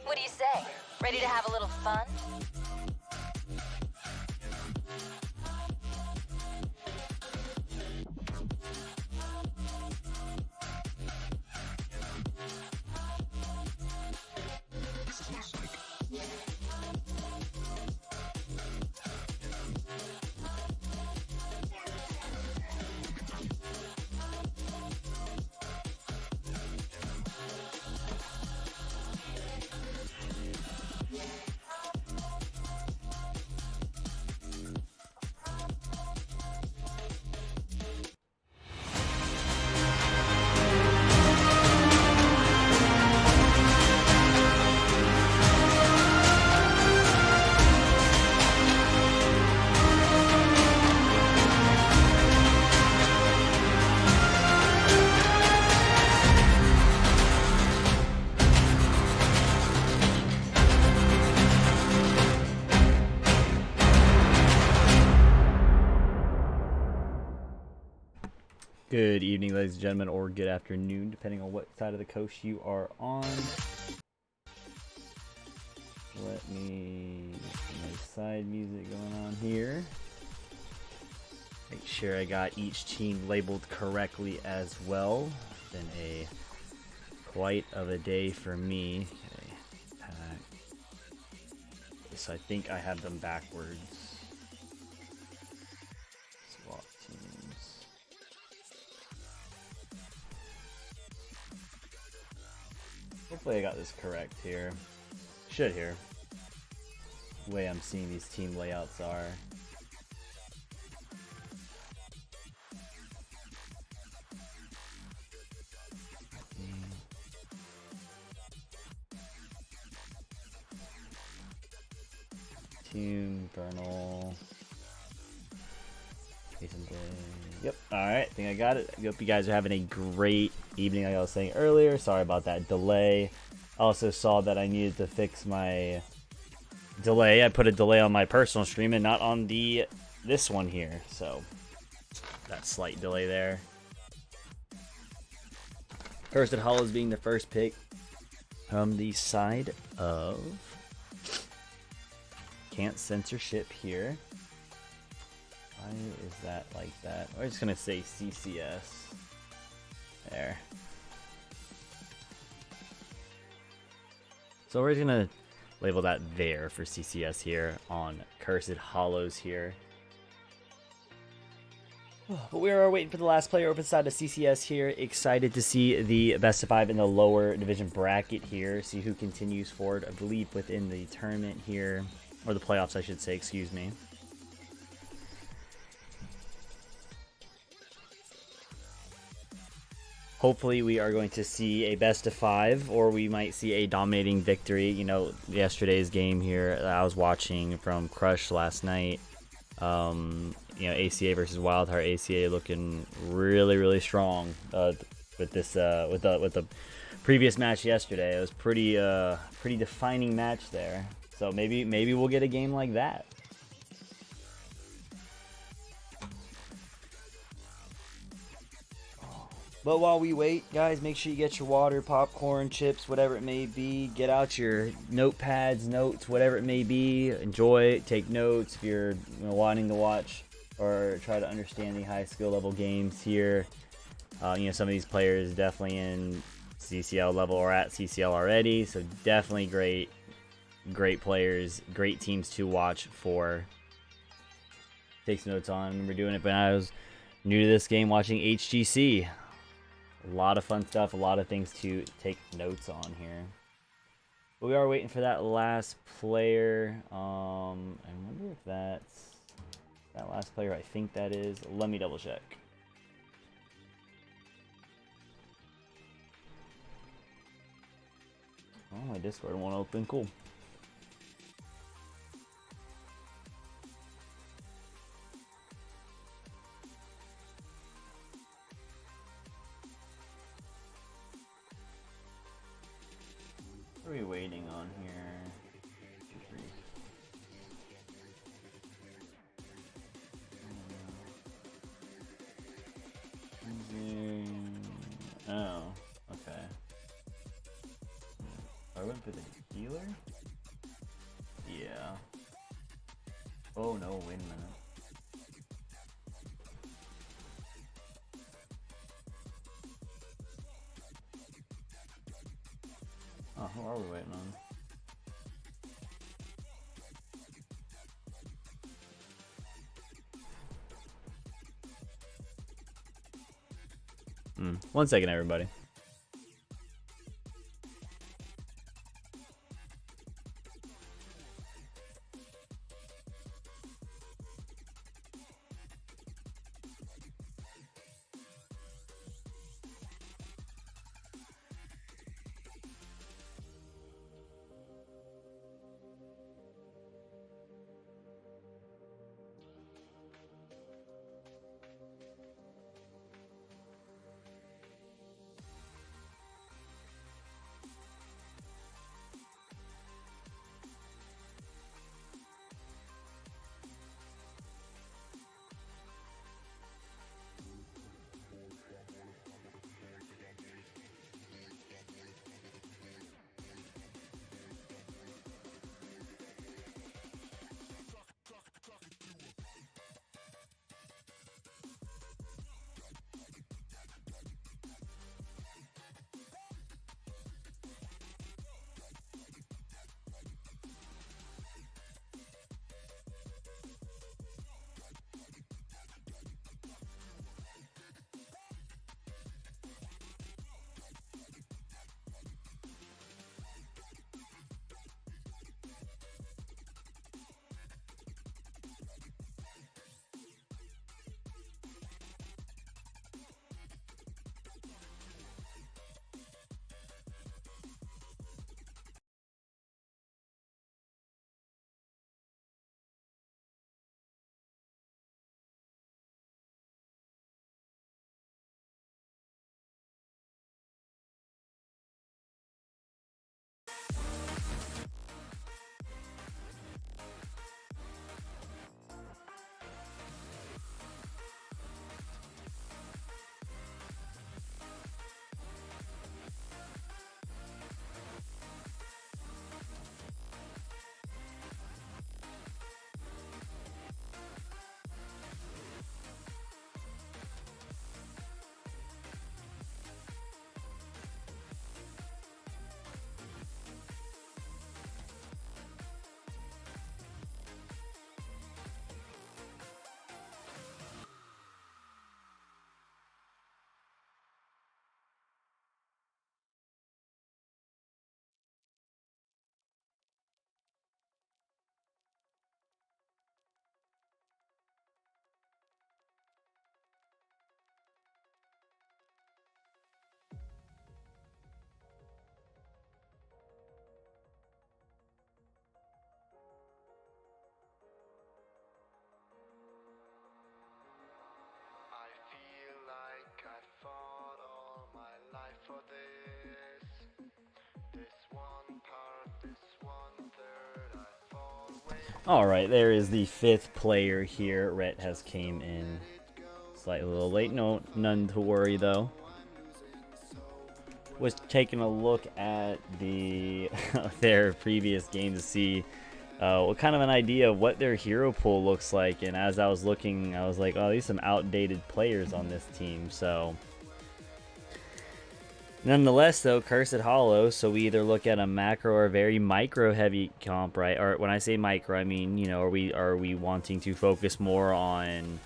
What do you say? Ready to have a little fun? Good evening, ladies and gentlemen, or good afternoon, depending on what side of the coast you are on. Let me get my side music going on here. Make sure I got each team labeled correctly as well. Been quite of a day for me. Okay, pack. So I think I have them backwards. Swap teams. Hopefully I got this correct here. Should here. The way I'm seeing these team layouts are. Team, Bernal. Yep, alright, I think I got it. I hope you guys are having a great evening, like I was saying earlier. Sorry about that delay. I also saw that I needed to fix my delay. I put a delay on my personal stream and not on this one here. So, that slight delay there. Cursed Hollows being the first pick from the side of... Can't censorship here. Why is that like that? We're just gonna say CCS. There. So we're just gonna label that there for CCS here on Cursed Hollows here. But we are waiting for the last player open side of CCS here. Excited to see the best of 5 in the lower division bracket here. See who continues forward, I believe, within the tournament here. Or the playoffs, I should say, excuse me. Hopefully we are going to see a best of 5, or we might see a dominating victory. You know, yesterday's game here that I was watching from Crush last night. You know, ACA versus Wildheart. ACA looking really, really strong with this with the previous match yesterday. It was pretty defining match there. So maybe we'll get a game like that. But while we wait, guys, make sure you get your water, popcorn, chips, whatever it may be. Get out your notepads, notes, whatever it may be. Enjoy it, take notes if you're wanting to watch or try to understand the high skill level games here. You know, some of these players definitely in CCL level or at CCL already, so definitely great players, great teams to watch for. Take some notes on. I remember doing it when I was new to this game, watching HGC. A lot of fun stuff, a lot of things to take notes on here. But we are waiting for that last player. I wonder if that's that last player. I think that is. Let me double check. Oh, my Discord won't open. Cool. Oh no, wait a minute. Oh, who are we waiting on? One second, everybody. All right, there is the 5th player here. Rhett has came in slightly a little late. No, none to worry though. Was taking a look at the their previous game to see what kind of an idea of what their hero pool looks like. And as I was looking, I was like, oh, these are some outdated players on this team. So nonetheless, though, Cursed Hollow, so we either look at a macro or very micro heavy comp, right? Or when I say micro, I mean, you know, are we wanting to focus more on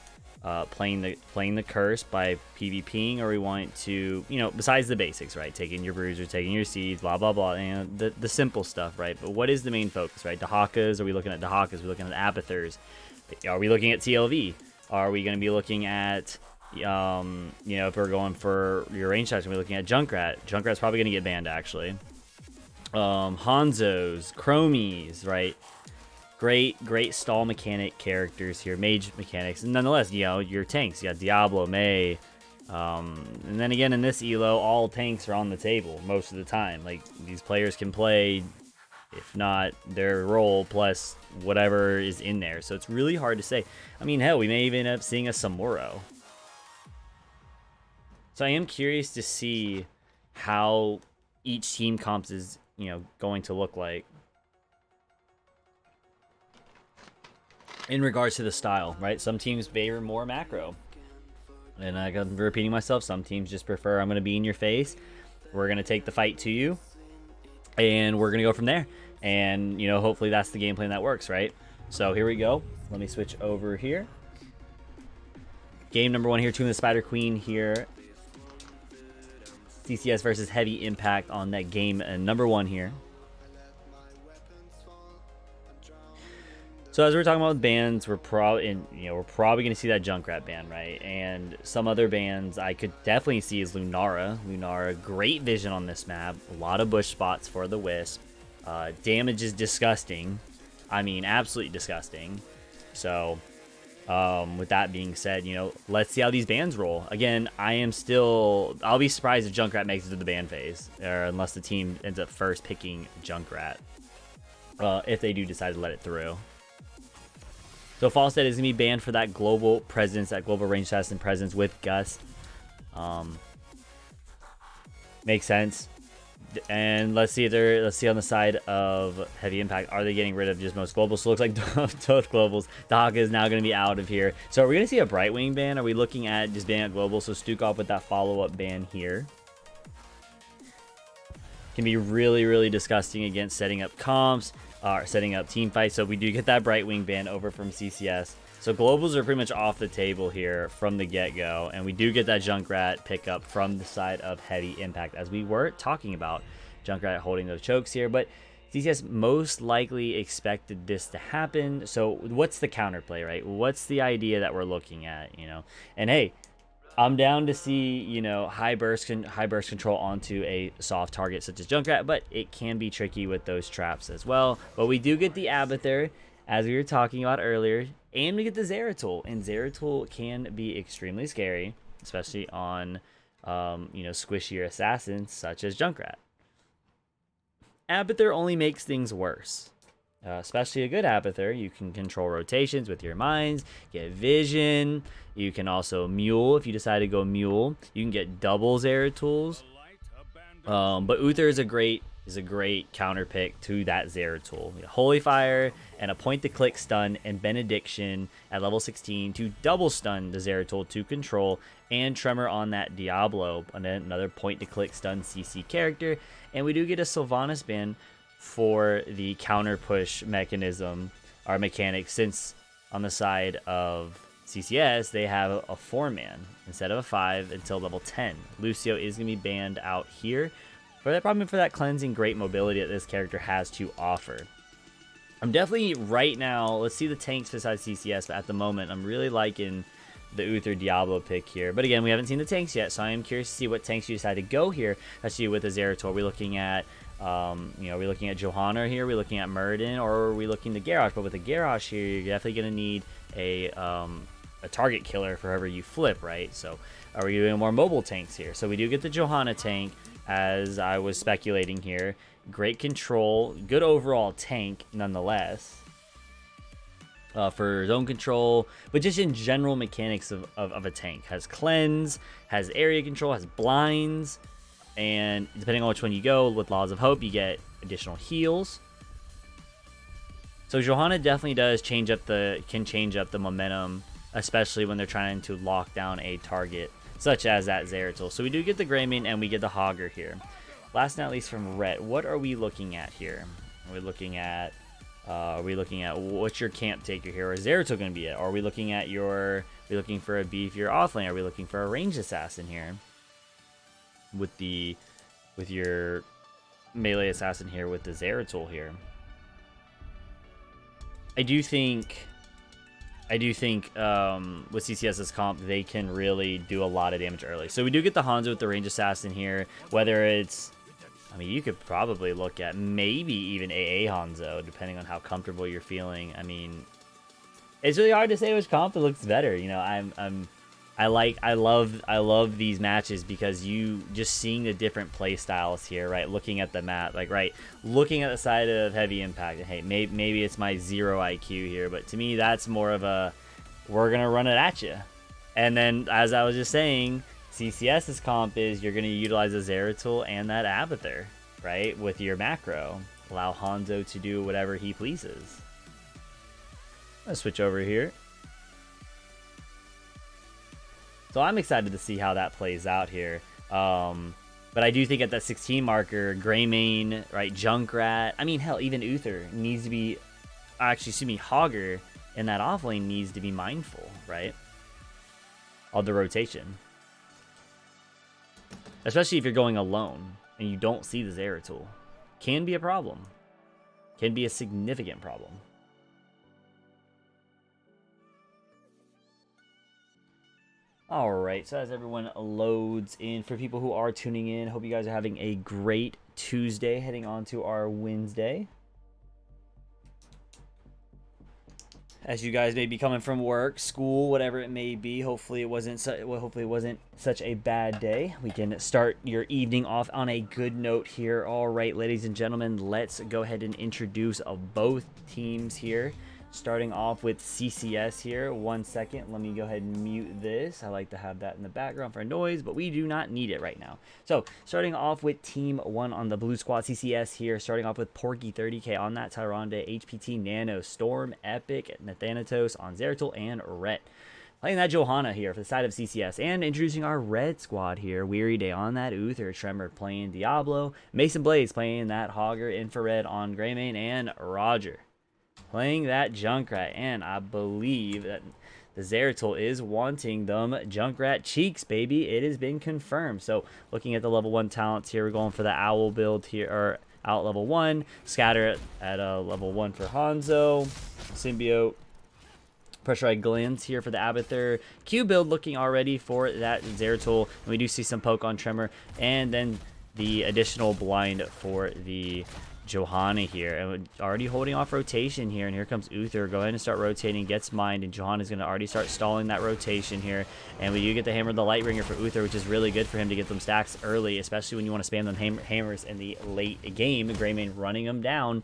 playing the curse by PvPing, or we want to, you know, besides the basics, right? Taking your bruiser, taking your seeds, blah blah blah, and the simple stuff, right? But what is the main focus, right? Dahakas? Are we looking at Dahakas? Are we looking at Abathurs? Are we looking at TLV? Are we going to be looking at you know, if we're going for your range types, we're looking at Junkrat. Junkrat's probably going to get banned, actually. Hanzos, Chromies, right? Great stall mechanic characters here, mage mechanics. And nonetheless, you know, your tanks. You got Diablo, Mei. And then again, in this elo, all tanks are on the table most of the time. Like, these players can play, if not their role, plus whatever is in there. So it's really hard to say. I mean, hell, we may even end up seeing a Samuro. So I am curious to see how each team comps is, you know, going to look like. in regards to the style, right? Some teams favor more macro. And I'm repeating myself, some teams just prefer, I'm going to be in your face. We're going to take the fight to you. And we're going to go from there. And, you know, hopefully that's the game plan that works, right? So here we go. Let me switch over here. Game number 1 here, Tomb of the Spider Queen here. CCS versus Heavy Impact on that game number 1 here. So as we're talking about bans, we're probably going to see that Junkrat ban, right? And some other bans I could definitely see is Lunara. Lunara, great vision on this map. A lot of bush spots for the Wisp. Damage is disgusting. I mean, absolutely disgusting. So with that being said, you know, let's see how these bans roll. Again, I'll be surprised if Junkrat makes it to the ban phase, or unless the team ends up first picking Junkrat, if they do decide to let it through. So Falstad is going to be banned for that global presence, that global range assassin presence with Gust. Makes sense. And let's see on the side of Heavy Impact, are they getting rid of just most globals? So it looks like both globals. Dahaka is now going to be out of here. So are we going to see a Brightwing ban? Are we looking at just banning global? So Stukov with that follow-up ban here can be really, really disgusting against setting up comps. Setting up team fights. So we do get that Brightwing ban over from CCS. So globals are pretty much off the table here from the get-go, and we do get that Junkrat pickup from the side of Heavy Impact, as we were talking about Junkrat holding those chokes here. But CCS most likely expected this to happen. So what's the counterplay, right? What's the idea that we're looking at, you know? And hey, I'm down to see, you know, high burst control onto a soft target such as Junkrat, but it can be tricky with those traps as well. But we do get the Abathur, as we were talking about earlier, and we get the Zeratul, and Zeratul can be extremely scary, especially on, you know, squishier assassins such as Junkrat. Abathur only makes things worse. Especially a good Abathur, you can control rotations with your mines, get vision. You can also mule if you decide to go mule. You can get double Zeratools. But Uther is a great counter pick to that Zeratul. Holy Fire and a point-to-click stun and Benediction at level 16 to double stun the Zeratul to control, and Tremor on that Diablo, another point-to-click stun CC character. And we do get a Sylvanas ban for the counter push mechanism or mechanic, since on the side of CCS they have a 4-man instead of a 5 until level 10. Lucio is going to be banned out here for that, probably for that cleansing great mobility that this character has to offer. I'm definitely right now, let's see the tanks besides CCS, but at the moment I'm really liking the Uther Diablo pick here. But again, we haven't seen the tanks yet, so I am curious to see what tanks you decide to go here, especially with the Zeratul. Are we looking at you know, are we looking at Johanna here? Are we looking at Murden, or are we looking at Garrosh? But with the Garrosh here, you're definitely going to need a target killer for whoever you flip, right? So are we doing more mobile tanks here? So we do get the Johanna tank, as I was speculating here. Great control, good overall tank nonetheless. For zone control, but just in general mechanics of a tank. Has cleanse, has area control, has blinds. And depending on which one you go, with Laws of Hope, you get additional heals. So Johanna definitely can change up the momentum, especially when they're trying to lock down a target, such as that Zeratul. So we do get the Greymane and we get the Hogger here. Last but not least from Rhett, what are we looking at here? Are we looking at what's your camp taker here? Or is Zeratul going to be it? Or are we looking at are we looking for a beefier offlane? Are we looking for a ranged assassin here? With your melee assassin here with the Zeratul here. I do think with CCS's comp, they can really do a lot of damage early. So we do get the Hanzo with the range assassin here, whether it's, I mean, you could probably look at maybe even AA Hanzo, depending on how comfortable you're feeling. I mean, it's really hard to say which comp looks better. You know, I love these matches because you just seeing the different play styles here, right? Looking at the map, like, right, looking at the side of Heavy Impact. Hey, maybe it's my 0 IQ here, but to me, that's more of a, we're gonna run it at you. And then, as I was just saying, CCS's comp is you're gonna utilize a Zeratul and that Abathur, right, with your macro. Allow Hanzo to do whatever he pleases. Let's switch over here. So I'm excited to see how that plays out here. But I do think at that 16 marker, Greymane, right, Junkrat, I mean, hell, even Uther needs to be, actually, excuse me, Hogger in that off lane needs to be mindful, right, of the rotation. Especially if you're going alone and you don't see the Zeratul. Can be a problem. Can be a significant problem. Alright, so as everyone loads in, for people who are tuning in, hope you guys are having a great Tuesday heading on to our Wednesday. As you guys may be coming from work, school, whatever it may be, hopefully it wasn't such a bad day. We can start your evening off on a good note here. All right, ladies and gentlemen, let's go ahead and introduce both teams here. Starting off with CCS here. 1 second, let me go ahead and mute this. I like to have that in the background for noise, but we do not need it right now. So starting off with team 1 on the blue squad, CCS here. Starting off with Porky 30k on that Tyrande, HPT Nano, Storm, Epic, Nathanatos on Zeratul, and Rhett. Playing that Johanna here for the side of CCS. And introducing our red squad here. Weary Day on that Uther, Tremor playing Diablo, Mason Blaze playing that Hogger, Infrared on Greymane, and Roger playing that Junkrat. And I believe that the Zeratul is wanting them Junkrat cheeks, baby. It has been confirmed. So looking at the level 1 talents here, we're going for the Owl build here, or out level 1. Scatter at level 1 for Hanzo. Symbiote. Pressurized Glance here for the Abathur. Q build looking already for that Zeratul. And we do see some poke on Tremor. And then the additional blind for the Johanna here, and already holding off rotation here. And here comes Uther. Go ahead and start rotating, gets mined, and Johanna's going to already start stalling that rotation here. And we do get the hammer of the Lightbringer for Uther, which is really good for him to get them stacks early, especially when you want to spam them hammers in the late game. Greymane running them down.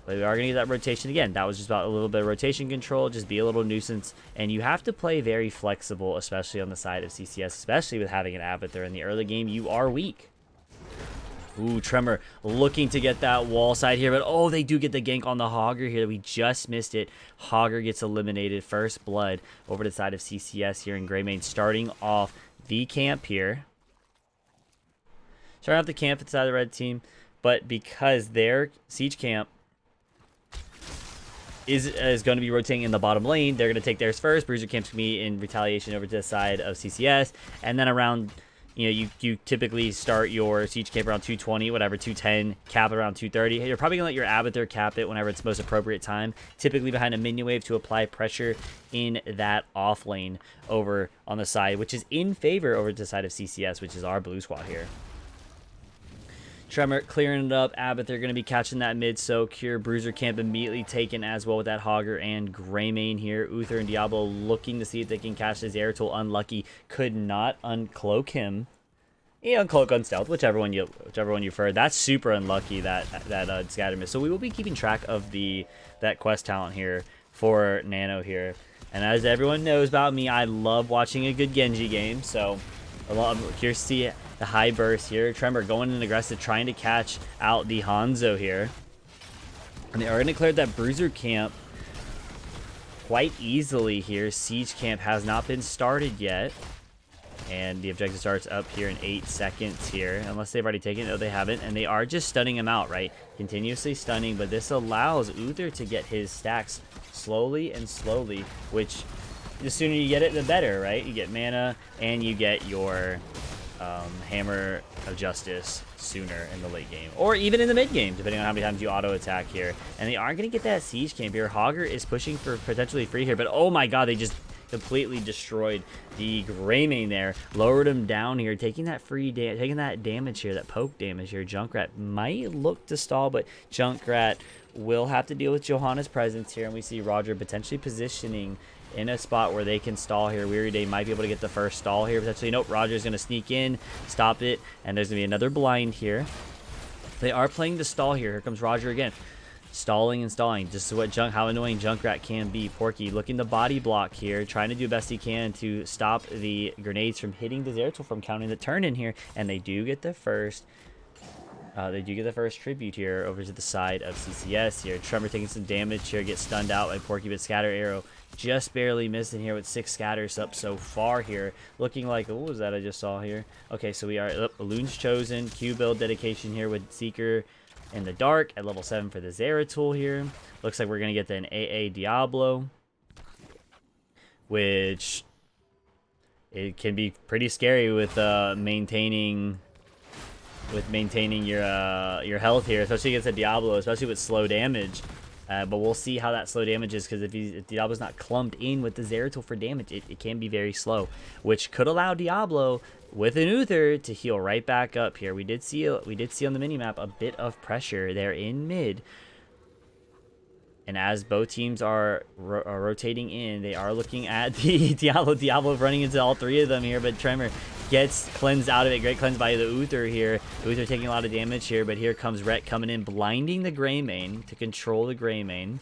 But we are going to get that rotation again. That was just about a little bit of rotation control, just be a little nuisance. And you have to play very flexible, especially on the side of CCS, especially with having an Abathur in the early game. You are weak. Ooh, Tremor looking to get that wall side here, but oh, they do get the gank on the Hogger here. We just missed it. Hogger gets eliminated. First blood over to the side of CCS here, in Greymane starting off the camp here. Starting off the camp at the side of the red team, but because their siege camp is going to be rotating in the bottom lane, they're going to take theirs first. Bruiser camp's going to be in retaliation over to the side of CCS, and then around, you know, you typically start your siege camp around 220, whatever, 210, cap it around 230. You're probably going to let your Abathur cap it whenever it's most appropriate time, typically behind a minion wave to apply pressure in that off lane over on the side, which is in favor over to the side of CCS, which is our blue squad here. Tremor clearing it up. Abathur going to be catching that mid soak here. Bruiser camp immediately taken as well with that Hogger and Greymane here. Uther and Diablo looking to see if they can catch the Zeratul. Unlucky. Could not uncloak him. Yeah, uncloak, unstealth, whichever one you prefer. That's super unlucky, that scatter miss. So we will be keeping track of that quest talent here for Nano here. And as everyone knows about me, I love watching a good Genji game. So I'm curious to see the high burst here. Tremor going in aggressive, trying to catch out the Hanzo here. And they are going to clear that Bruiser camp quite easily here. Siege camp has not been started yet. And the objective starts up here in 8 seconds here. Unless they've already taken it. No, they haven't. And they are just stunning him out, right? Continuously stunning. But this allows Uther to get his stacks slowly and slowly. Which, the sooner you get it, the better, right? You get mana and you get your Hammer of Justice sooner in the late game. Or even in the mid game, depending on how many times you auto attack here. And they are going to get that siege camp here. Hogger is pushing for potentially free here. But oh my god, they just completely destroyed the Greymane there, lowered him down here, taking that taking that damage here, that poke damage here. Junkrat might look to stall, but Junkrat will have to deal with Johanna's presence here, and we see Roger potentially positioning in a spot where they can stall here. Weary Day might be able to get the first stall here potentially. Nope, Roger's going to sneak in, stop it, and there's going to be another blind here. They are playing the stall here. Here comes Roger again. Stalling and stalling. Just how annoying Junkrat can be. Porky looking to body block here, trying to do the best he can to stop the grenades from hitting the Zeratul from counting the turn in here, and they do get the first. They do get the first tribute here over to the side of CCS here. Tremor taking some damage here, gets stunned out by Porky, but Scatter Arrow just barely missing here with 6 scatters up so far here. Looking like, what was that I just saw here? Okay, so we are, Loon's chosen. Q build dedication here with Seeker in the dark at level 7 for the Zeratul here. Looks like we're going to get an AA Diablo, which it can be pretty scary with maintaining your health here, especially against a Diablo, especially with slow damage. But we'll see how that slow damage is, because if Diablo's not clumped in with the Zeratul for damage, it can be very slow, which could allow Diablo with an Uther to heal right back up here. We did see on the minimap a bit of pressure there in mid. And as both teams are rotating in, they are looking at the Diablo running into all 3 of them here, but Tremor gets cleansed out of it. Great cleanse by the Uther here. Uther taking a lot of damage here, but here comes Rhett coming in, blinding the Greymane to control the Greymane.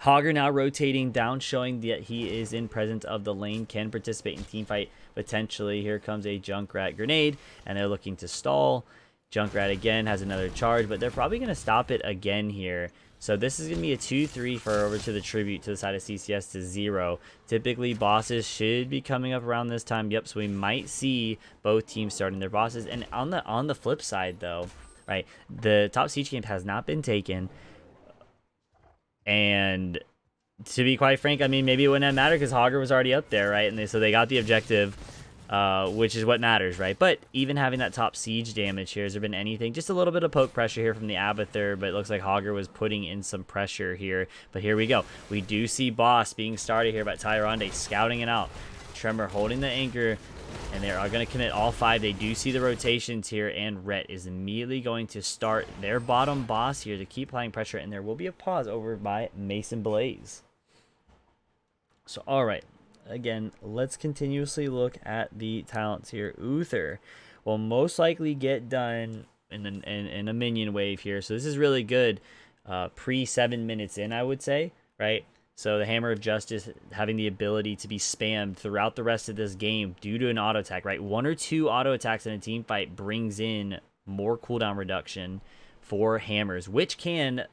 Hogger now rotating down, showing that he is in presence of the lane, can participate in team fight potentially. Here comes a Junkrat grenade, and they're looking to stall. Junkrat again has another charge, but they're probably going to stop it again here. So this is going to be a 2-3 for over to the tribute to the side of CCS to 0. Typically, bosses should be coming up around this time. Yep, so we might see both teams starting their bosses. And on the flip side, though, right, the top siege camp has not been taken. And to be quite frank, I mean, maybe it wouldn't have mattered because Hogger was already up there, right? And so they got the objective, which is what matters, right? But even having that top siege damage here, has there been anything? Just a little bit of poke pressure here from the Abathur, but it looks like Hogger was putting in some pressure here. But here we go. We do see boss being started here by Tyrande, scouting it out. Tremor holding the anchor, and they are going to commit all 5. They do see the rotations here, and Rhett is immediately going to start their bottom boss here to keep applying pressure, and there will be a pause over by Mason Blaze. So, all right. Again, let's continuously look at the talents here. Uther will most likely get done in a minion wave here. So this is really good pre 7 minutes in, I would say, right? So the Hammer of Justice having the ability to be spammed throughout the rest of this game due to an auto attack, right? 1 or 2 auto attacks in a team fight brings in more cooldown reduction for hammers, which can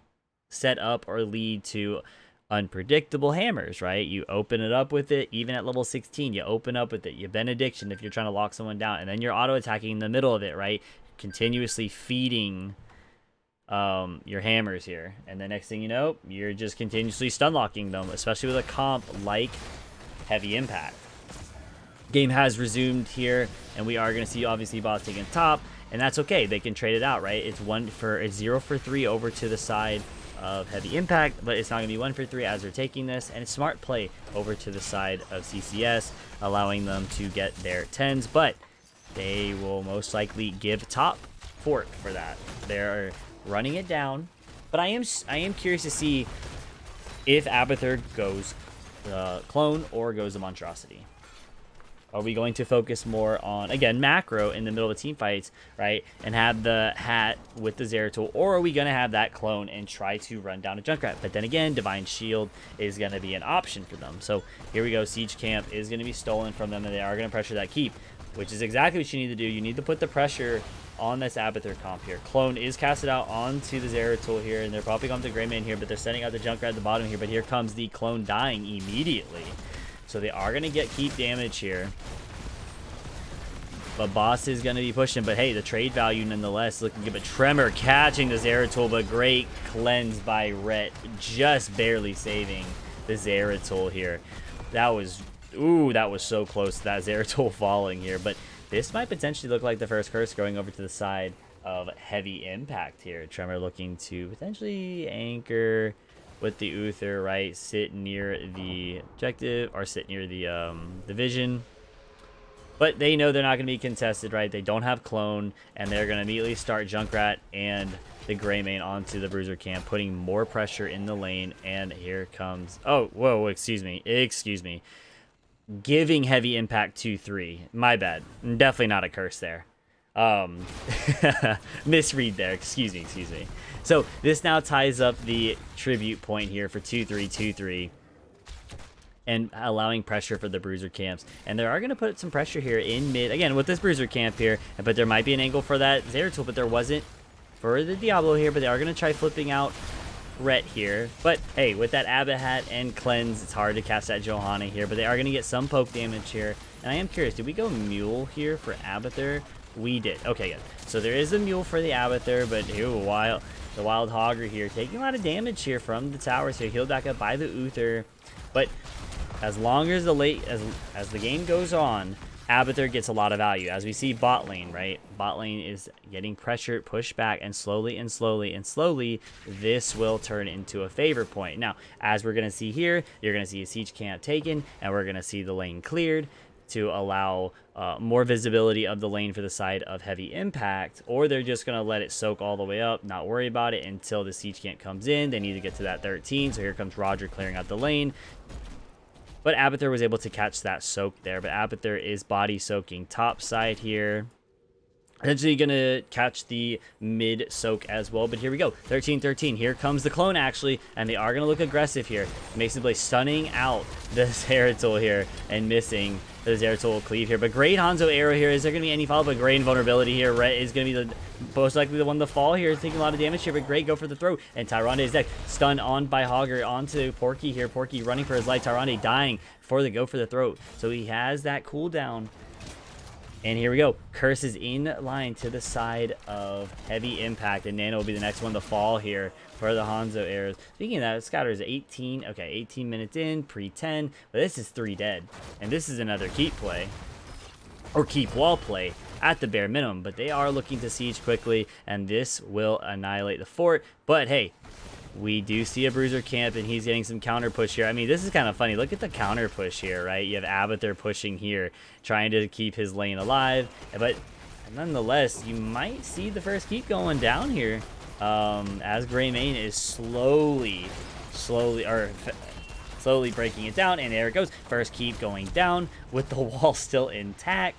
set up or lead to unpredictable hammers, right? You open it up with it, even at level 16, you open up with it, you benediction if you're trying to lock someone down, and then you're auto attacking in the middle of it, right? Continuously feeding your hammers here, and the next thing you know, you're just continuously stun locking them, especially with a comp like Heavy Impact. Game has resumed here, and we are going to see obviously boss taking top, and that's okay. They can trade it out, right? It's 0 for 3 over to the side of Heavy Impact, but it's not going to be 1 for 3 as they're taking this, and it's smart play over to the side of CCS, allowing them to get their 10s, but they will most likely give top fort for that. They're running it down, but I am curious to see if Abathur goes clone or goes the monstrosity. Are we going to focus more on, again, macro in the middle of the team fights, right, and have the hat with the Zeratul, or are we going to have that clone and try to run down a Junkrat? But then again, Divine Shield is going to be an option for them. So here we go. Siege Camp is going to be stolen from them, and they are going to pressure that keep, which is exactly what you need to do. You need to put the pressure on this Abathur comp here. Clone is casted out onto the Zeratul here, and they're probably going to Greymane here, but they're sending out the Junkrat at the bottom here. But here comes the clone dying immediately. So they are going to get keep damage here. But boss is going to be pushing. But hey, the trade value nonetheless looking good. But Tremor catching the Zeratul, but great cleanse by Rhett. Just barely saving the Zeratul here. That was, ooh, that was so close to that Zeratul falling here. But this might potentially look like the first curse going over to the side of Heavy Impact here. Tremor looking to potentially anchor with the Uther, right? Sit near the objective, or sit near the vision. But they know they're not going to be contested, right? They don't have clone, and they're going to immediately start Junkrat and the Greymane onto the Bruiser camp, putting more pressure in the lane. And here comes, oh, whoa, excuse me, giving Heavy Impact 2-3. My bad. Definitely not a curse there. Misread there. Excuse me. So this now ties up the tribute point here for 2-3. and allowing pressure for the bruiser camps. And they are going to put some pressure here in mid, again, with this bruiser camp here, but there might be an angle for that Zeratul, but there wasn't for the Diablo here, but they are going to try flipping out Rhett here. But hey, with that Abbot hat and cleanse, it's hard to cast that Johanna here, but they are going to get some poke damage here. And I am curious, did we go Mule here for Abathur? We did. Okay, good. So there is a Mule for the Abathur, but here, the Wild Hogger here taking a lot of damage here from the towers here, healed back up by the Uther. But as long as as the game goes on, Abathur gets a lot of value. As we see bot lane, right? Bot lane is getting pressured, pushed back, and slowly, this will turn into a favor point. Now, as we're going to see here, you're going to see a siege camp taken, and we're going to see the lane cleared to allow more visibility of the lane for the side of heavy impact, or they're just going to let it soak all the way up, not worry about it until the siege camp comes in. They need to get to that 13, so here comes Roger clearing out the lane. But Abathur was able to catch that soak there. But Abathur is body soaking top side here. Eventually going to catch the mid soak as well. But here we go. 13-13. Here comes the clone, actually. And they are going to look aggressive here. Mason Blade stunning out the Zeratul here and missing the Zeratul cleave here. But great Hanzo arrow here. Is there going to be any follow-up? But great invulnerability here. Rhett is going to be most likely the one to fall here. Taking a lot of damage here. But great go for the throw. And Tyrande is dead. Stunned on by Hogger onto Porky here. Porky running for his life. Tyrande dying for the go for the throat. So he has that cooldown. And here we go. Curse is in line to the side of heavy impact, and Nano will be the next one to fall here for the Hanzo arrows. Speaking of that, Scouter is 18. Okay, 18 minutes in, pre-10. But this is 3 dead. And this is another keep play. Or keep wall play at the bare minimum. But they are looking to siege quickly, and this will annihilate the fort. But hey, we do see a bruiser camp, and he's getting some counter push here. I mean, this is kind of funny. Look at the counter push here, right? You have Abathur pushing here, trying to keep his lane alive. But nonetheless, you might see the first keep going down here, as Greymane is slowly breaking it down. And there it goes. First keep going down with the wall still intact.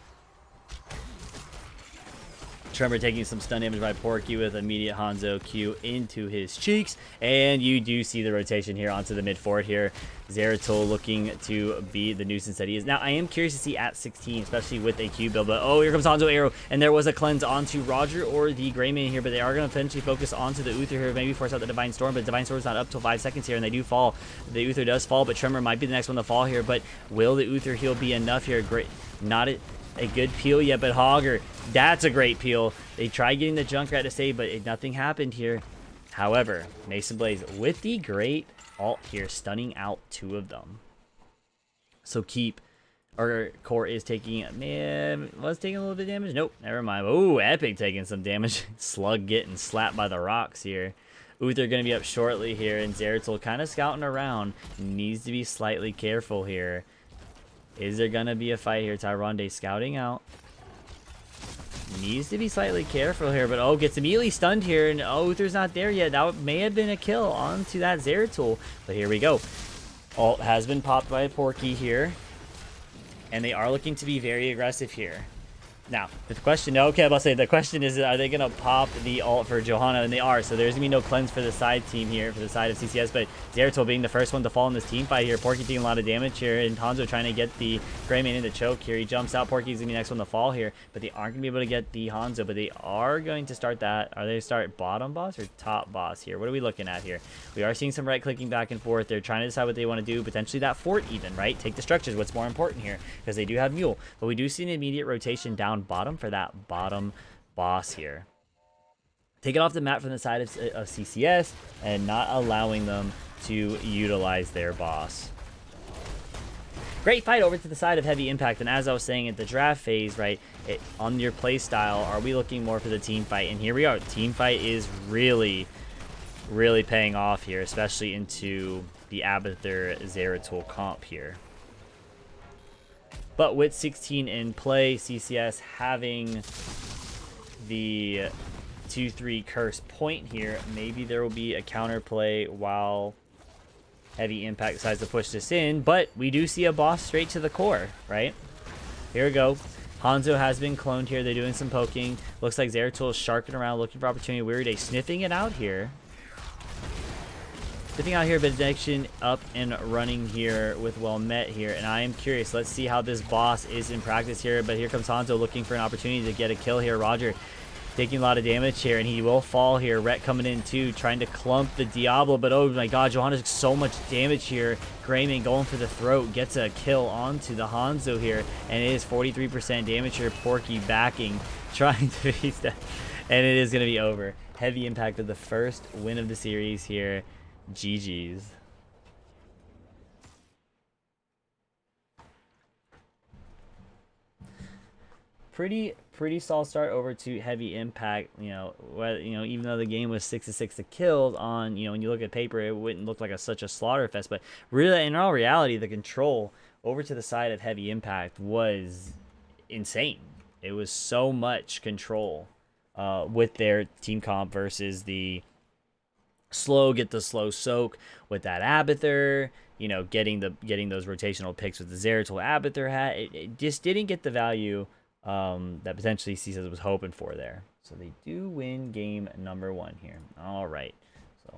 Tremor taking some stun damage by Porky with immediate Hanzo Q into his cheeks. And you do see the rotation here onto the mid fort here. Zeratul looking to be the nuisance that he is. Now, I am curious to see at 16, especially with a Q build. But, oh, here comes Hanzo Arrow. And there was a cleanse onto Roger or the Greymane here. But they are going to eventually focus onto the Uther here. Maybe force out the Divine Storm. But Divine Storm is not up till 5 seconds here. And they do fall. The Uther does fall. But Tremor might be the next one to fall here. But will the Uther heal be enough here? Great. Not a good peel yet, but Hogger, that's a great peel. They tried getting the Junkrat to save, but nothing happened here. However, Mason Blaze with the great ult here, stunning out 2 of them. So Core is taking, was taking a little bit of damage. Nope, never mind. Oh, Epic taking some damage. Slug getting slapped by the rocks here. Uther going to be up shortly here, and Zeratul kind of scouting around. Needs to be slightly careful here. Is there going to be a fight here? Tyrande scouting out. Needs to be slightly careful here, but oh, gets immediately stunned here, and oh, Uther's not there yet. That may have been a kill onto that Zeratul, but here we go. Ult has been popped by Porky here, and they are looking to be very aggressive here. Now, the question, okay, I'm about to say, the question is, are they going to pop the ult for Johanna? And they are, so there's going to be no cleanse for the side team here, for the side of CCS, but Zeratul being the first one to fall in this team fight here. Porky taking a lot of damage here, and Hanzo trying to get the Greymane into choke here. He jumps out, Porky's going to be the next one to fall here, but they aren't going to be able to get the Hanzo, but they are going to start that. Are they start bottom boss or top boss here? What are we looking at here? We are seeing some right-clicking back and forth. They're trying to decide what they want to do, potentially that fort even, right? Take the structures, what's more important here, because they do have Mule, but we do see an immediate rotation down bottom for that bottom boss here. Take it off the map from the side of CCS and not allowing them to utilize their boss. Great fight over to the side of heavy impact, and as I was saying at the draft phase, right, on your play style, are we looking more for the team fight? And here we are. Team fight is really paying off here, especially into the Abathur Zeratul comp here. But with 16 in play, CCS having the 2-3 curse point here, maybe there will be a counterplay while heavy impact decides to push this in. But we do see a boss straight to the core, right? Here we go. Hanzo has been cloned here. They're doing some poking. Looks like Zeratul is sharking around, looking for opportunity. Weird Day sniffing it out here. Sniffing out here, Benediction up and running here with Well Met here, and I am curious. Let's see how this boss is in practice here, but here comes Hanzo looking for an opportunity to get a kill here. Roger taking a lot of damage here, and he will fall here. Rhett coming in too, trying to clump the Diablo, but oh my god, Johanna took so much damage here. Grayman going for the throat, gets a kill onto the Hanzo here, and it is 43% damage here. Porky backing, trying to beat that, and it is going to be over. Heavy Impact with the first win of the series here. GG's. Pretty solid start over to Heavy Impact. Even though the game was 6-6 to kills on, when you look at paper, it wouldn't look like such a slaughter fest. But really, in all reality, the control over to the side of Heavy Impact was insane. It was so much control with their team comp versus the get the slow soak with that Abathur, getting those rotational picks with the Zeratul Abathur hat. It just didn't get the value that potentially CSS was hoping for there. So they do win game number 1 here. All right. So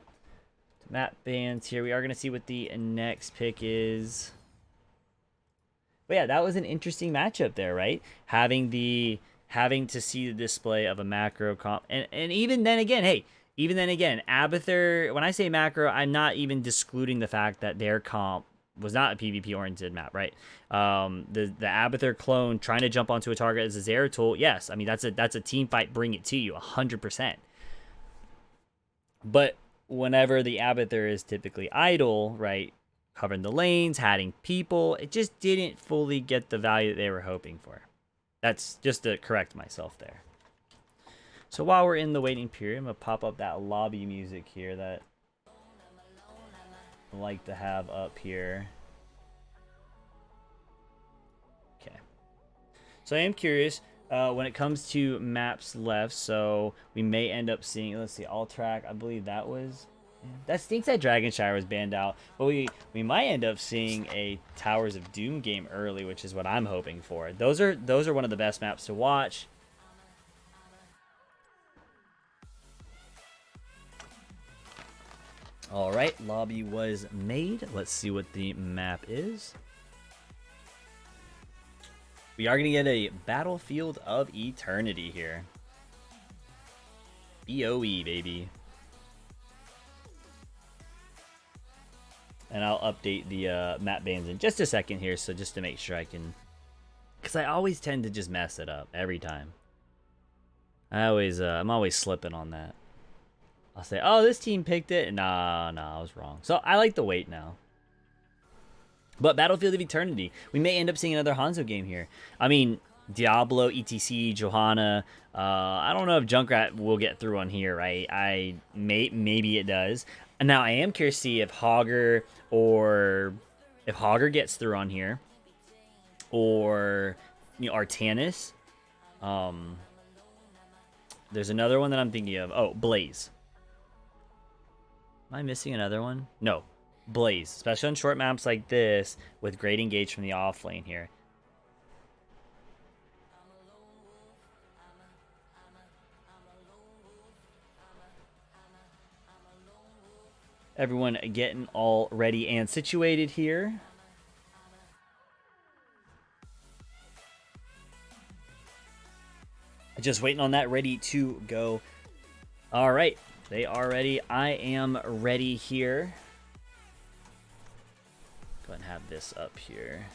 map bans here. We are going to see what the next pick is. But yeah, that was an interesting matchup there, right? Having to see the display of a macro comp, and even then again, Abathur, when I say macro, I'm not even discluding the fact that their comp was not a PvP oriented map, right? The Abathur clone trying to jump onto a target as a Zeratul, yes, I mean that's a team fight, bring it to you 100%. But whenever the Abathur is typically idle, right, covering the lanes, hatting people, it just didn't fully get the value that they were hoping for. That's just to correct myself there. So while we're in the waiting period, I'm going to pop up that lobby music here that I like to have up here. Okay. So I am curious when it comes to maps left. So we may end up seeing, let's see, All Track. I believe that was... That stinks that Dragonshire was banned out. But we might end up seeing a Towers of Doom game early, which is what I'm hoping for. Those are one of the best maps to watch. All right, lobby was made. Let's see what the map is. We are going to get a Battlefield of Eternity here. BOE, baby. And I'll update the map bans in just a second here, so just to make sure I can... Because I always tend to just mess it up every time. I'm always slipping on that. I'll say, oh, this team picked it. Nah, I was wrong. So I like to wait now. But Battlefield of Eternity. We may end up seeing another Hanzo game here. I mean, Diablo, ETC, Johanna. I don't know if Junkrat will get through on here, right? Maybe it does. And now I am curious to see if Hogger gets through on here. Or, Artanis. There's another one that I'm thinking of. Oh, Blaze. Am I missing another one? No. Blaze. Especially on short maps like this with great engage from the off lane here. Everyone getting all ready and situated here. Just waiting on that ready to go. All right. They are ready. I am ready here. Go ahead and have this up here.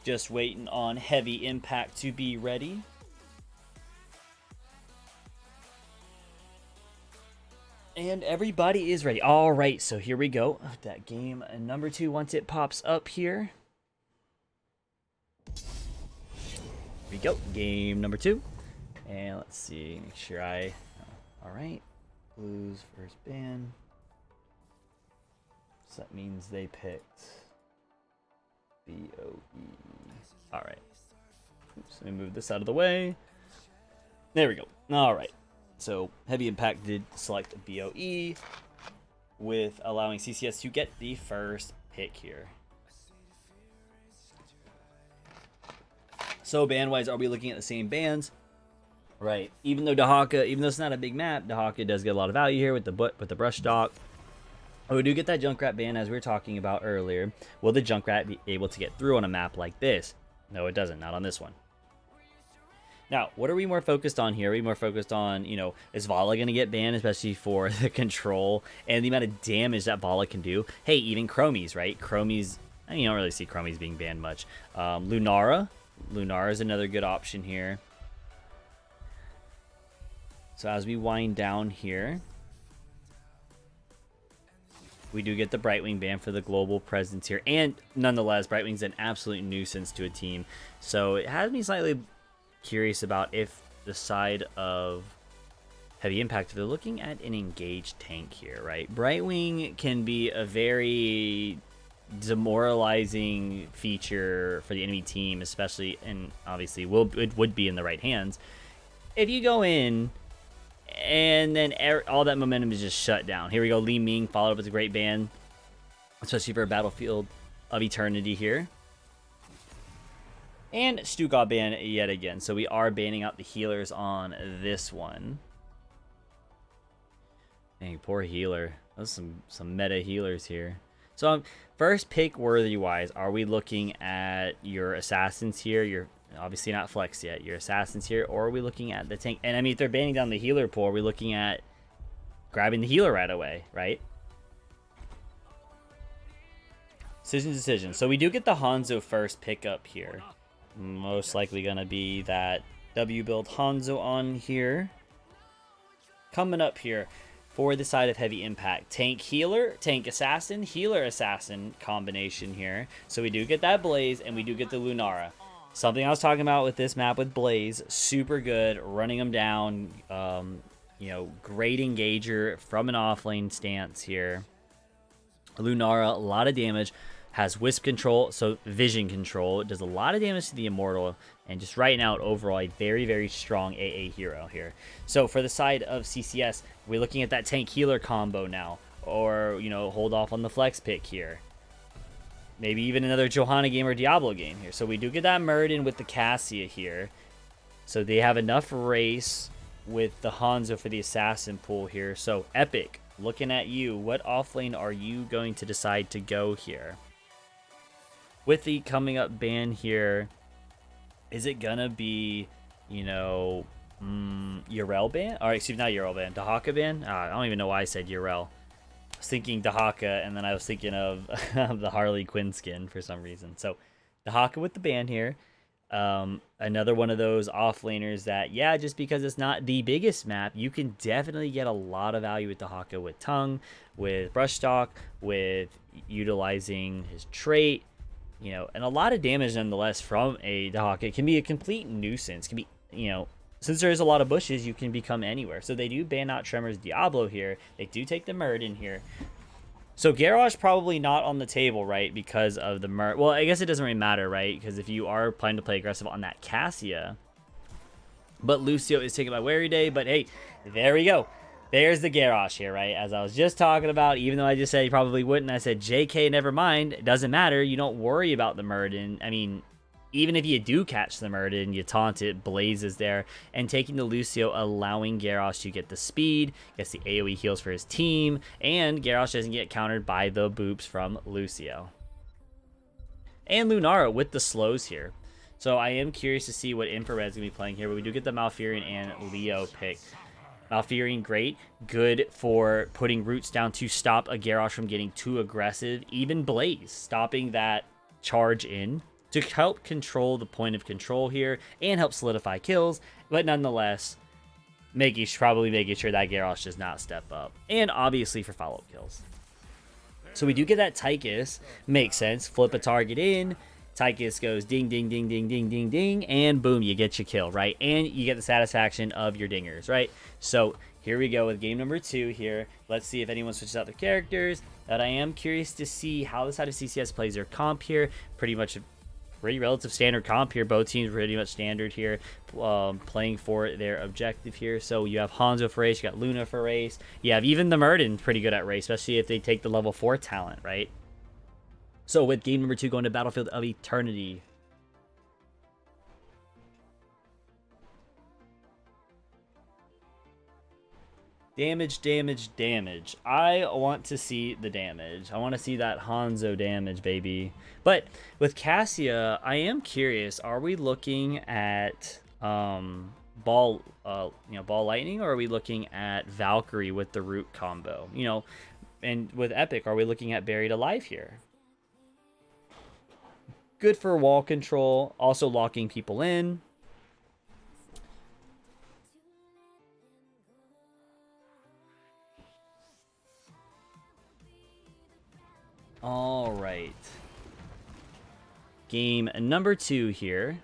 Just waiting on Heavy Impact to be ready. And everybody is ready. All right, so here we go. That game number 2 once it pops up here. Here we go. Game number 2. And let's see. Make sure all right. Blues first ban. So that means they picked BOE. All right. Oops, let me move this out of the way. There we go. All right. So Heavy Impact did select BOE with allowing CCS to get the first pick here. So ban-wise, are we looking at the same bans? Right. Even though it's not a big map, Dahaka does get a lot of value here with the brush stock. Oh, we do get that Junkrat ban as we were talking about earlier. Will the Junkrat be able to get through on a map like this? No, it doesn't. Not on this one. Now, what are we more focused on here? Are we more focused on, you know, is Vala going to get banned, especially for the control and the amount of damage that Vala can do? Hey, even Chromies, right? Chromies, you don't really see Chromies being banned much. Lunara. Lunara is another good option here. So as we wind down here, we do get the Brightwing ban for the global presence here. And nonetheless, Brightwing's an absolute nuisance to a team. So it has me slightly curious about if the side of Heavy Impact, if they're looking at an engaged tank here, right? Brightwing can be a very demoralizing feature for the enemy team, especially, and obviously it would be in the right hands. If you go in and then all that momentum is just shut down. Here we go, Li Ming followed up with a great ban, especially for a Battlefield of Eternity here. And Stu got banned yet again, so we are banning out the healers on this one. Dang, poor healer. Those some meta healers here. So first pick worthy wise, are we looking at your assassins here? You're obviously not flex yet. Your assassins here, or are we looking at the tank? And I mean, if they're banning down the healer pool, are we looking at grabbing the healer right away, right? Decision. So we do get the Hanzo first pickup here. Most likely gonna be that W build Hanzo on here. Coming up here for the side of Heavy Impact, tank healer, tank assassin, healer assassin combination here. So we do get that Blaze and we do get the Lunara. Something I was talking about with this map with Blaze, super good, running them down. You know, great engager from an offlane stance here. Lunara, a lot of damage. Has wisp control, so vision control. It does a lot of damage to the Immortal, and just right now, overall, a very, very strong AA hero here. So for the side of CCS, we're looking at that tank healer combo now, or, you know, hold off on the flex pick here. Maybe even another Johanna game or Diablo game here. So we do get that Murden with the Cassia here. So they have enough race with the Hanzo for the assassin pool here. So Epic, looking at you, what offlane are you going to decide to go here? With the coming up ban here, is it gonna be, you know, Yrel ban? Or excuse me, not Yrel ban, Dahaka ban? I don't even know why I said Yrel. I was thinking Dahaka, and then I was thinking of the Harley Quinn skin for some reason. So Dahaka with the ban here. Another one of those offlaners that, yeah, just because it's not the biggest map, you can definitely get a lot of value with Dahaka with Tongue, with Brushstock, with utilizing his trait. You know, and a lot of damage nonetheless from a Dahaka. It can be a complete nuisance. It can be, you know, since there's a lot of bushes, you can become anywhere. So they do ban out Tremor's Diablo here. They do take the Murd in here. So Garrosh probably not on the table, right? Because of the Murd. Well, I guess it doesn't really matter, right? Because if you are planning to play aggressive on that Cassia. But Lucio is taken by Weary Day. But hey, there we go. There's the Garrosh here, right? As I was just talking about, even though I just said he probably wouldn't, I said, JK, never mind. It doesn't matter. You don't worry about the Murden. I mean, even if you do catch the Murden, you taunt it, Blaze is there. And taking the Lucio, allowing Garrosh to get the speed, gets the AoE heals for his team, and Garrosh doesn't get countered by the boops from Lucio. And Lunara with the slows here. So I am curious to see what Infrared's going to be playing here, but we do get the Malfurion and Leo pick. Malfurion, great. Good for putting roots down to stop a Garrosh from getting too aggressive. Even Blaze, stopping that charge in to help control the point of control here and help solidify kills. But nonetheless, probably making sure that Garrosh does not step up. And obviously for follow-up kills. So we do get that Tychus. Makes sense. Flip a target in. Tychus goes ding, ding, ding, ding, ding, ding, ding, and boom, you get your kill, right? And you get the satisfaction of your dingers, right? So here we go with game number 2 here. Let's see if anyone switches out their characters. But I am curious to see how the side of CCS plays their comp here. Pretty much a pretty relative standard comp here. Both teams pretty much standard here, playing for their objective here. So you have Hanzo for race, you got Luna for race. You have even the Murden pretty good at race, especially if they take the level 4 talent, right? So with game number 2 going to Battlefield of Eternity. Damage, damage, damage. I want to see the damage. I want to see that Hanzo damage, baby. But with Cassia, I am curious. Are we looking at ball lightning, or are we looking at Valkyrie with the root combo? And with Epic, are we looking at buried alive here? Good for wall control, also locking people in. All right. Game number 2 here.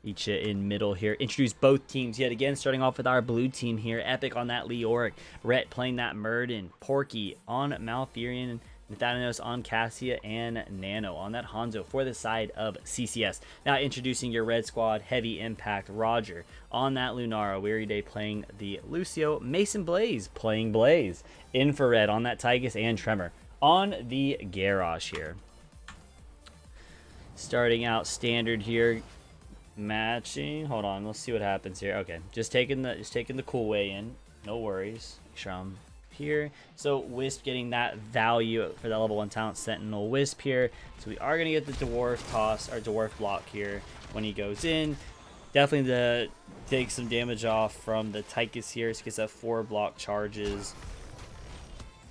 Icha in middle here. Introduce both teams yet again, starting off with our blue team here. Epic on that Leoric. Rhett playing that Murden. Porky on Malfurion. Nathanios on Cassia, and Nano on that Hanzo for the side of CCS. Now introducing your red squad, Heavy Impact, Roger on that Lunara, Weary Day playing the Lucio, Mason Blaze playing Blaze, Infrared on that Tygus, and Tremor on the Garrosh here. Starting out standard here, matching. Hold on, let's see what happens here. Okay, just taking the cool way in. No worries. Make sure I'm here. So Wisp getting that value for that level 1 talent, Sentinel Wisp here. So we are going to get the Dwarf toss, or Dwarf block here when he goes in. Definitely to take some damage off from the Tychus here. So he gets that 4 block charges.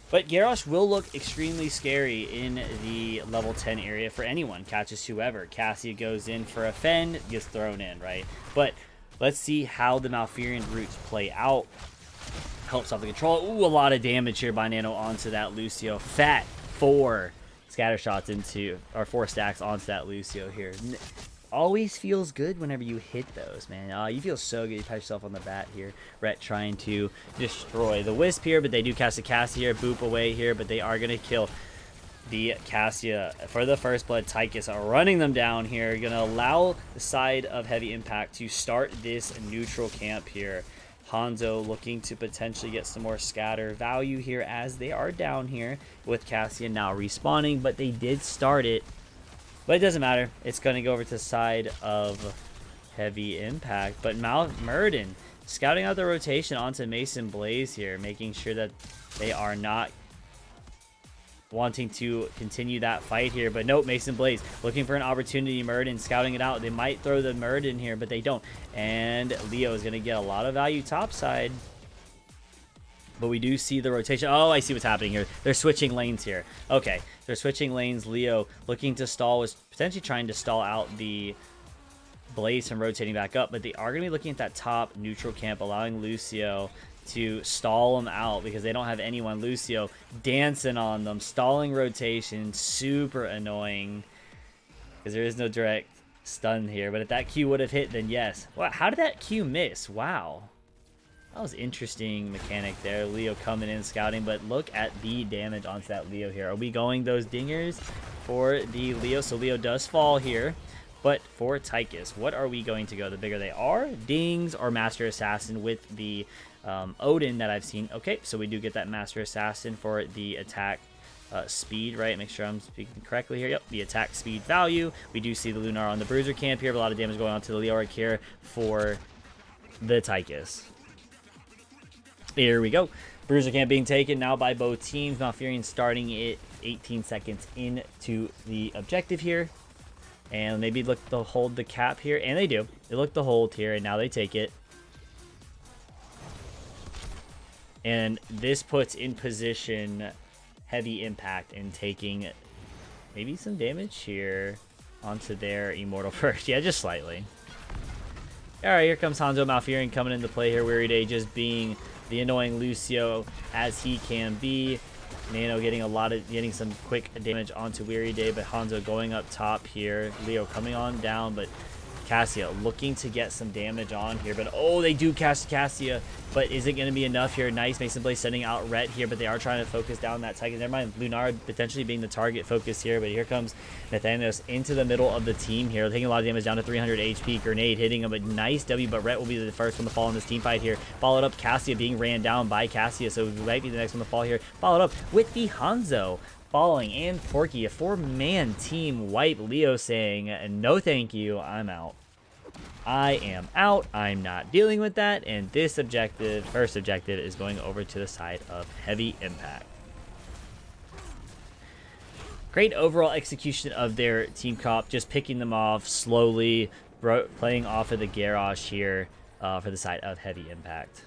But Garrosh will look extremely scary in the level 10 area for anyone. Catches whoever. Cassia goes in for a fend, gets thrown in, right? But let's see how the Malfurion roots play out. Helps off the control. Ooh, a lot of damage here by Nano onto that Lucio. Fat 4 scatter shots into, or 4 stacks onto that Lucio here. Always feels good whenever you hit those, man. You feel so good. You pat yourself on the back here. Rhett trying to destroy the Wisp here, but they do cast a Cassia here, boop away here, but they are going to kill the Cassia for the first blood. Tychus are running them down here. Going to allow the side of Heavy Impact to start this neutral camp here. Hanzo looking to potentially get some more scatter value here as they are down here with Cassia now respawning, but they did start it. But it doesn't matter. It's going to go over to the side of Heavy Impact. But Murden scouting out the rotation onto Mason Blaze here, making sure that they are not wanting to continue that fight here. But nope, Mason Blaze looking for an opportunity. Murden scouting it out. They might throw the Murden here, but they don't. And Leo is going to get a lot of value topside. But we do see the rotation. Oh, I see what's happening here. They're switching lanes here. Okay, they're switching lanes. Leo looking to stall, was potentially trying to stall out the Blaze from rotating back up. But they are going to be looking at that top neutral camp, allowing Lucio to stall them out because they don't have anyone. Lucio dancing on them, stalling rotation. Super annoying because there is no direct stun here. But if that Q would have hit, then yes. Wow, how did that Q miss? Wow. That was interesting mechanic there. Leo coming in scouting, but look at the damage onto that Leo here. Are we going those dingers for the Leo? So Leo does fall here, but for Tychus, what are we going to go? The bigger they are, dings or Master Assassin with the Odin that I've seen. Okay, so we do get that Master Assassin for the attack speed, right? Make sure I'm speaking correctly here. Yep, the attack speed value. We do see the Lunar on the Bruiser camp here. A lot of damage going on to the Leoric here for the Tychus. Here we go. Bruiser camp being taken now by both teams. Malfurion starting it 18 seconds into the objective here. And maybe look to hold the cap here. And they do. They look to hold here, and now they take it. And this puts in position Heavy Impact and taking maybe some damage here onto their Immortal first. Yeah, just slightly. Alright, here comes Hanzo Malfurion coming into play here. Weary Day just being the annoying Lucio as he can be. Nano getting some quick damage onto Weary Day, but Hanzo going up top here. Leo coming on down, but Cassia looking to get some damage on here. But oh, they do cast Cassia, but is it going to be enough here? Nice. Mason Blaze sending out Rhett here, but they are trying to focus down that Tychus. Never mind, Lunar potentially being the target focus here, but here comes Nathanios into the middle of the team here, taking a lot of damage down to 300 HP. Grenade hitting him, but nice W, but Rhett will be the first one to fall in this team fight here. Followed up, Cassia being ran down by Cassia, so he might be the next one to fall here. Followed up with the Hanzo falling, and Porky, a 4-man team wipe. Leo saying, no thank you, I'm out. I am out. I'm not dealing with that. And this objective, first objective, is going over to the side of Heavy Impact. Great overall execution of their team comp, just picking them off slowly, playing off of the garage here for the side of Heavy Impact.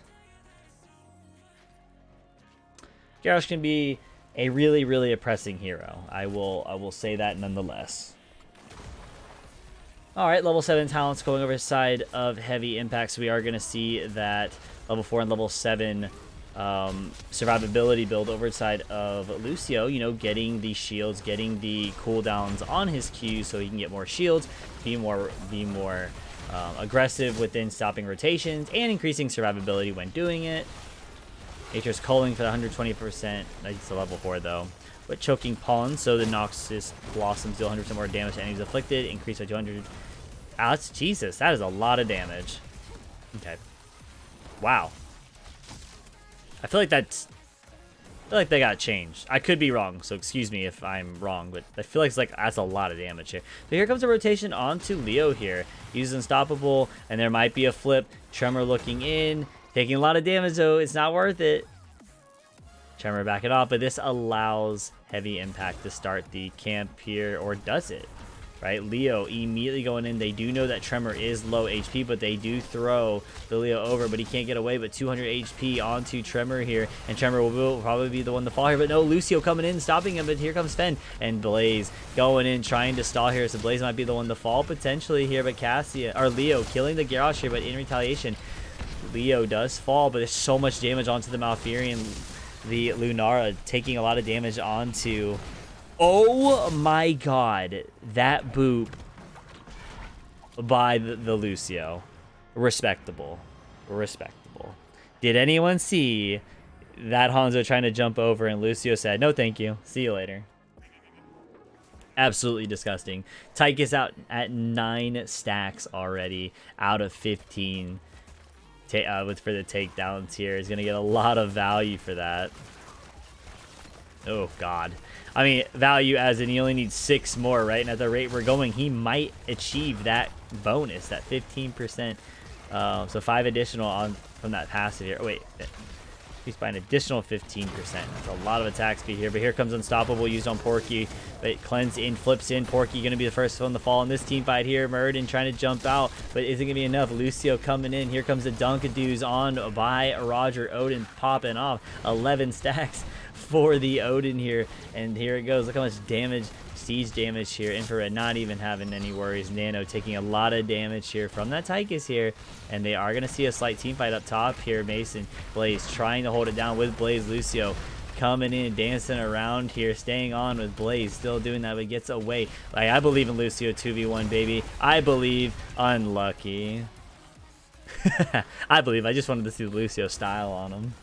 Garrosh can be a really, really oppressing hero. I will say that nonetheless. All right, level 7 talents going over the side of Heavy Impact. So we are going to see that level 4 and level 7 survivability build over the side of Lucio. You know, getting the shields, getting the cooldowns on his Qs so he can get more shields, be more aggressive within stopping rotations, and increasing survivability when doing it. Nature's Culling for the 120%. That's a level 4 though. But Choking Pawn, so the Noxus Blossoms deal 100% more damage to enemies afflicted, increase by 200. Ah, that's Jesus. That is a lot of damage. Okay. Wow. I feel like they got changed. I could be wrong, so excuse me if I'm wrong, but I feel like that's a lot of damage here. But here comes a rotation onto Leo here. He's unstoppable, and there might be a flip. Tremor looking in, taking a lot of damage though. It's not worth it. Tremor back it off, but this allows Heavy Impact to start the camp here, or does it? Right, Leo immediately going in. They do know that Tremor is low HP, but they do throw the Leo over, but he can't get away. But 200 HP onto Tremor here, and Tremor will probably be the one to fall here. But no, Lucio coming in, stopping him. But here comes Fen and Blaze going in, trying to stall here. So Blaze might be the one to fall potentially here, but Leo killing the Garrosh here. But in retaliation, Leo does fall, but there's so much damage onto the Malfurion. The Lunara taking a lot of damage onto. Oh my god, that boop by the Lucio. Respectable. Respectable. Did anyone see that Hanzo trying to jump over and Lucio said, no thank you, see you later? Absolutely disgusting. Tychus out at 9 stacks already out of 15 for the takedowns here. He's going to get a lot of value for that. Oh god. I mean, value as in he only needs 6 more, right? And at the rate we're going, he might achieve that bonus, that 15%. So 5 additional from that passive here. Oh, wait, he's by an additional 15%. That's a lot of attack speed here. But here comes Unstoppable used on Porky. But Cleanse in, flips in. Porky going to be the first one to fall in this team fight here. Murden trying to jump out, but isn't going to be enough. Lucio coming in. Here comes the Dunkadoos on by Roger. Odin popping off 11 stacks for the Odin here, and here it goes. Look how much damage, siege damage here. Infrared not even having any worries. Nano taking a lot of damage here from that Tychus here, and they are going to see a slight team fight up top here. Mason, Blaze trying to hold it down with Blaze. Lucio coming in, dancing around here, staying on with Blaze, still doing that, but gets away. Like, I believe in Lucio 2v1, baby. I believe. Unlucky. I believe. I just wanted to see the Lucio style on him.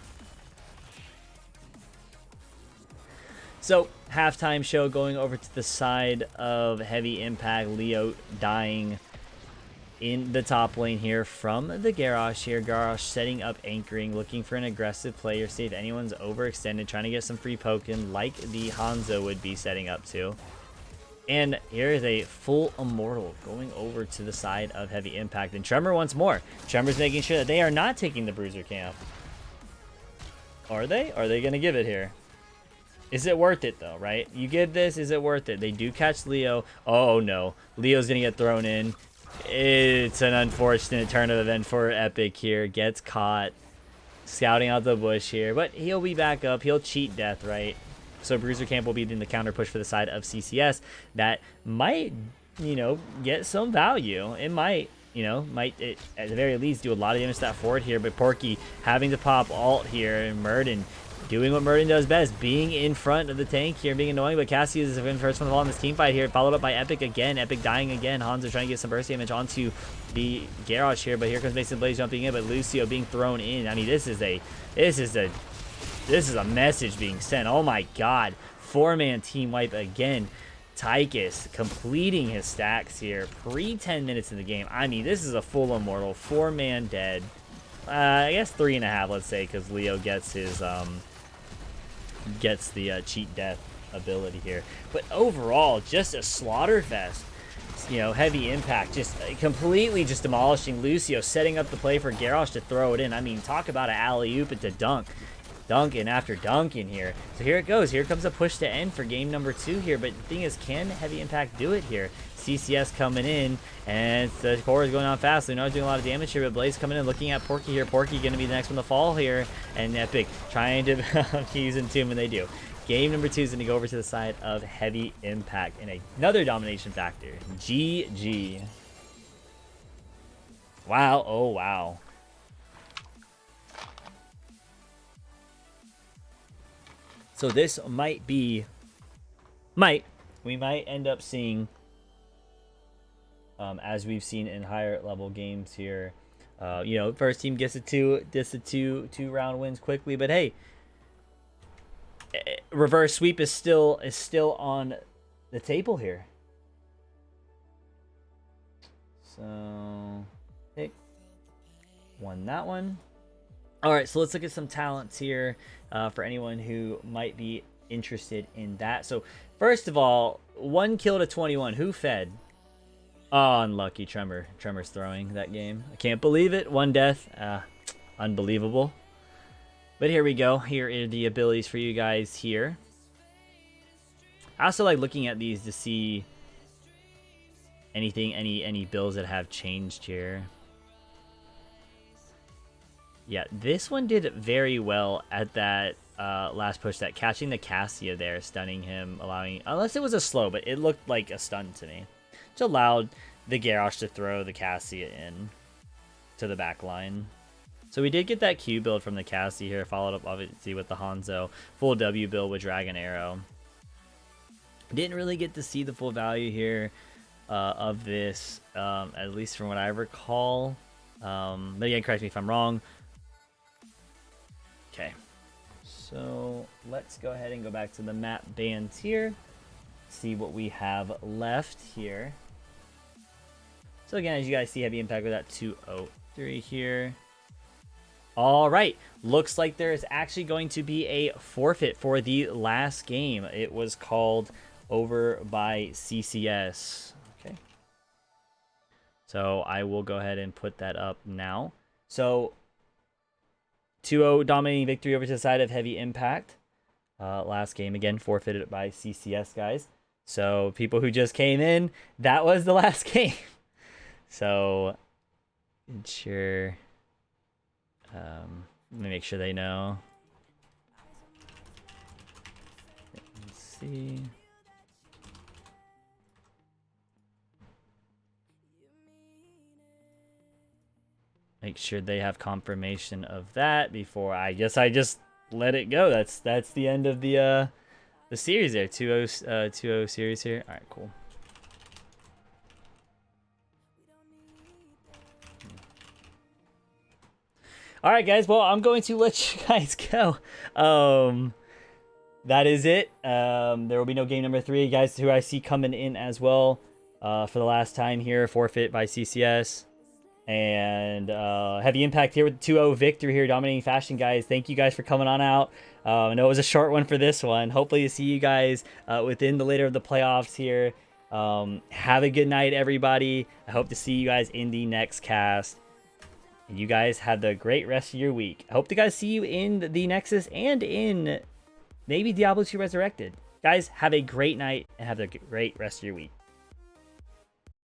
So, halftime show going over to the side of Heavy Impact. Leo dying in the top lane here from the Garrosh here. Garrosh setting up anchoring, looking for an aggressive player, see if anyone's overextended, trying to get some free poking like the Hanzo would be setting up to. And here is a full Immortal going over to the side of Heavy Impact. And Tremor once more. Tremor's making sure that they are not taking the Bruiser camp. Are they? Are they going to give it here? Is it worth it, though, right? You give this, is it worth it? They do catch Leo. Oh, no. Leo's going to get thrown in. It's an unfortunate turn of event for Epic here. Gets caught. Scouting out the bush here. But he'll be back up. He'll cheat death, right? So Bruiser Camp will be in the counter push for the side of CCS. That might, you know, get some value. It might, you know, at the very least do a lot of damage to that forward here. But Porky having to pop ult here. And Murden doing what Murden does best, being in front of the tank here, being annoying, but Cassius is the first one to fall in this team fight here, followed up by Epic again. Epic dying again. Hanzo trying to get some burst damage onto the Garrosh here, but here comes Mason Blaze jumping in, but Lucio being thrown in. I mean, this is a message being sent. Oh my god. 4-man team wipe again. Tychus completing his stacks here, pre-10 minutes in the game. I mean, this is a full Immortal, 4-man dead. I guess 3.5, let's say, because Leo gets his gets the cheat death ability here. But overall, just a slaughter fest. you know, Heavy Impact just completely just demolishing Lucio, setting up the play for Garrosh to throw it in. I mean, talk about an alley-oop into dunk. Dunking after dunking here. So here it goes. Here comes a push to end for game number 2 here. But the thing is, can Heavy Impact do it here? CCS coming in, and the core is going on fast. They're not doing a lot of damage here, but Blaze coming in, looking at Porky here. Porky going to be the next one to fall here. And Epic trying to keys into him, and they do. Game number 2 is going to go over to the side of Heavy Impact in another domination factor. GG. Wow. Oh, wow. So this might be, we might end up seeing, as we've seen in higher level games here, you know, first team gets two round wins quickly, but hey, reverse sweep is still on the table here. So, hey, won that one. All right, so let's look at some talents here for anyone who might be interested in that. So first of all, 1 kill to 21. Who fed? Oh, unlucky. Tremor's throwing that game. I can't believe it. 1 death. Unbelievable. But here we go. Here are the abilities for you guys here. I also like looking at these to see anything, any builds that have changed here. Yeah, this one did very well at that last push, that catching the Cassia there, stunning him, allowing, unless it was a slow, but it looked like a stun to me. Which allowed the Garrosh to throw the Cassia in to the back line. So we did get that Q build from the Cassie here, followed up obviously with the Hanzo. Full W build with Dragon Arrow. Didn't really get to see the full value here of this, at least from what I recall. But again, correct me if I'm wrong. Okay, so let's go ahead and go back to the map bands here. See what we have left here. So again, as you guys see, Heavy Impact with that 203 here. All right, looks like there is actually going to be a forfeit for the last game. It was called over by CCS. Okay, so I will go ahead and put that up now. So 2-0 dominating victory over to the side of Heavy Impact. Last game, again, forfeited by CCS, guys. So people who just came in, that was the last game. So ensure, let me make sure they know. Let's see. Make sure they have confirmation of that before I guess I just let it go. That's the end of the series there. 2-0 series here. All right, cool. All right, guys. Well, I'm going to let you guys go. That is it. There will be no game number 3, guys. Who I see coming in as well for the last time here. Forfeit by CCS. And Heavy Impact here with the 2-0 victory here, dominating fashion, guys. Thank you guys for coming on out. I know it was a short one for this one. Hopefully to see you guys within the later of the playoffs here. Have a good night, everybody. I hope to see you guys in the next cast. And you guys have the great rest of your week. I hope to guys see you in the Nexus and in maybe Diablo 2 Resurrected. Guys, have a great night and have a great rest of your week.